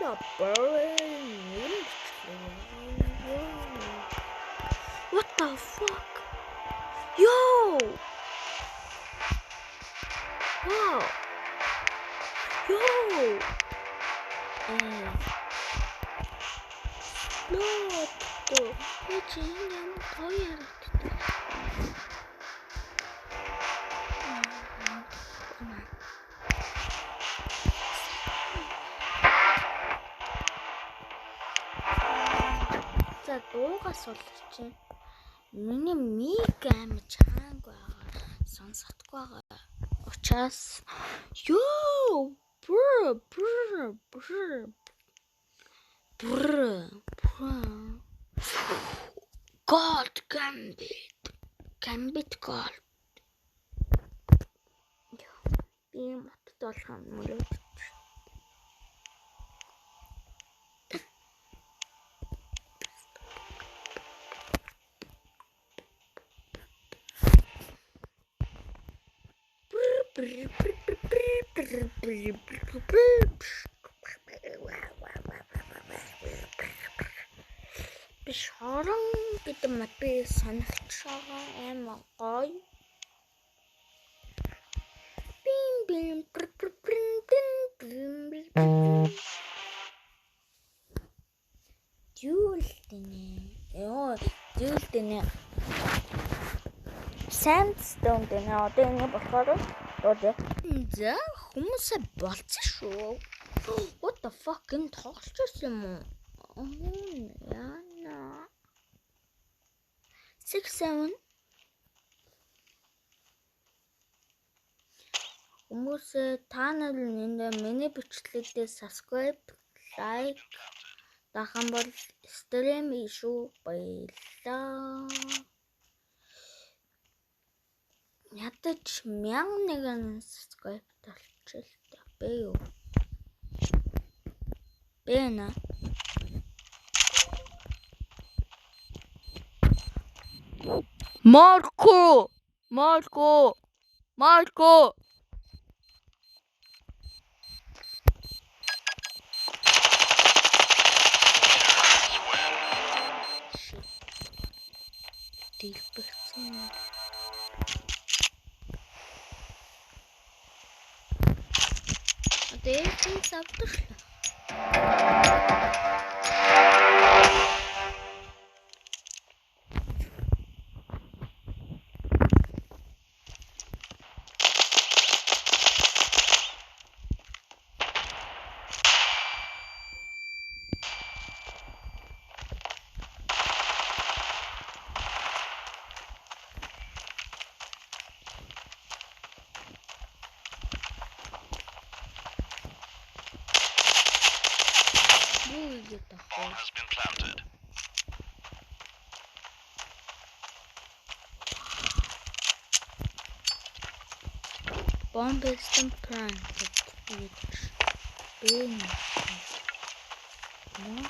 What the fuck? Yo! Wow! Yo! Lotto! Peki yine koyar. За дуугаас улчих. Миний миг амар чанга байгаа. Сонсохгүй байгаа. Учраас ёо God Gambit God. Би мотод болох юм уу? Биш хорон гэдэг мат би санагч байгаа амар гоё. Дүүлдэнэ. Sandstone дэнэ одоо ингэ болохоор одоо за хүмүүсээ болцсон шүү. What the fuck энэ тоглож байсан юм уу? Яна. 6-7 хүмүүсээ та нар миний бичлэгдээ subscribe, like дахан бол стрим шүү баярлаа. Ядаж 1001 subscribe талчил та бэ юу? Бэна. Марко. Дэлбэрсэн. Дэвэн савдах. Bomb has been planted. Bomb has been planted. Been. No.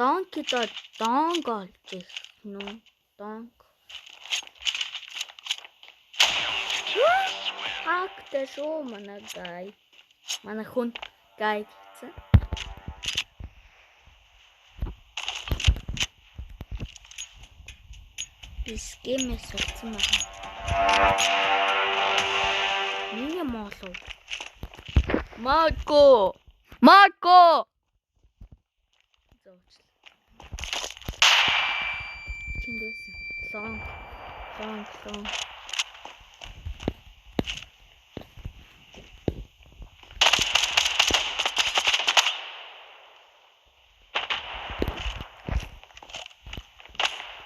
Донкидо донг олж их нүү. Донг. Хактай шүү манай гай. Манай хүн гай гэсэн. Бискэмэс утсан байна. Миний молов. Марко! Зоочлаа. Чингээс лонг.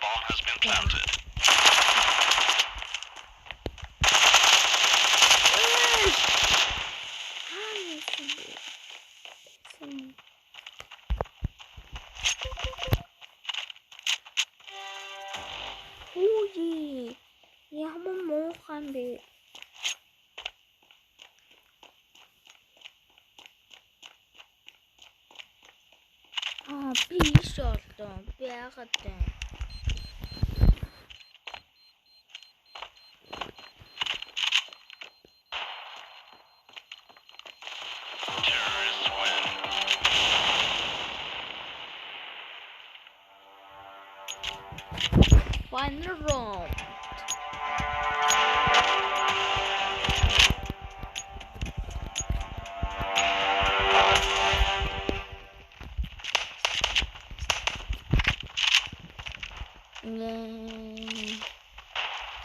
Bomb has been planted. Ui, ямар муухан бэ? Би иш олдоо. Би яагаад вэ? Terrorists win. Final round.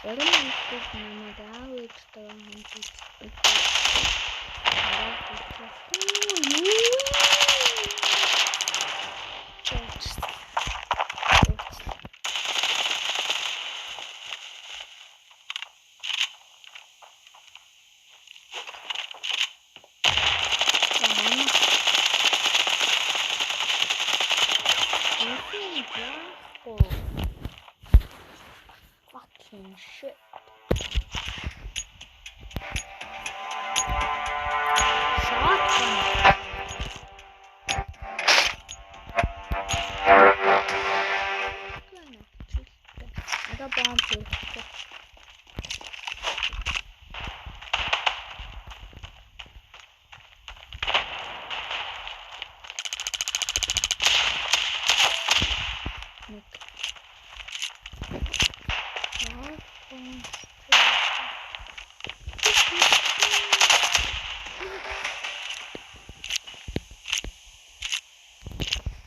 Зарим хүмүүс намайг аавч таамагч fucking shit.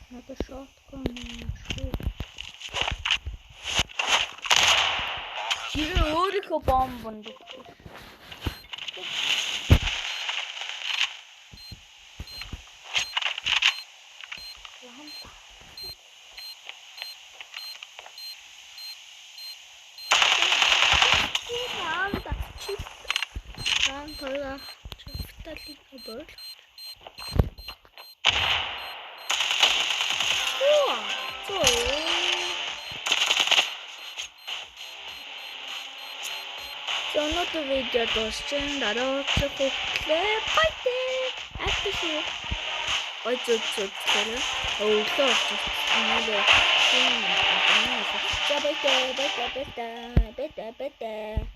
Надо шотком шут. Өөрийнхөө бомб бундаг. Тойлоо чифталик бол. Өнөөдөр видео дуусчихсан. Дараагийн хөтлөө баяр. Ахтшгүй. Ой зөв. Өглөө очсон. Нэлээ. За баяр.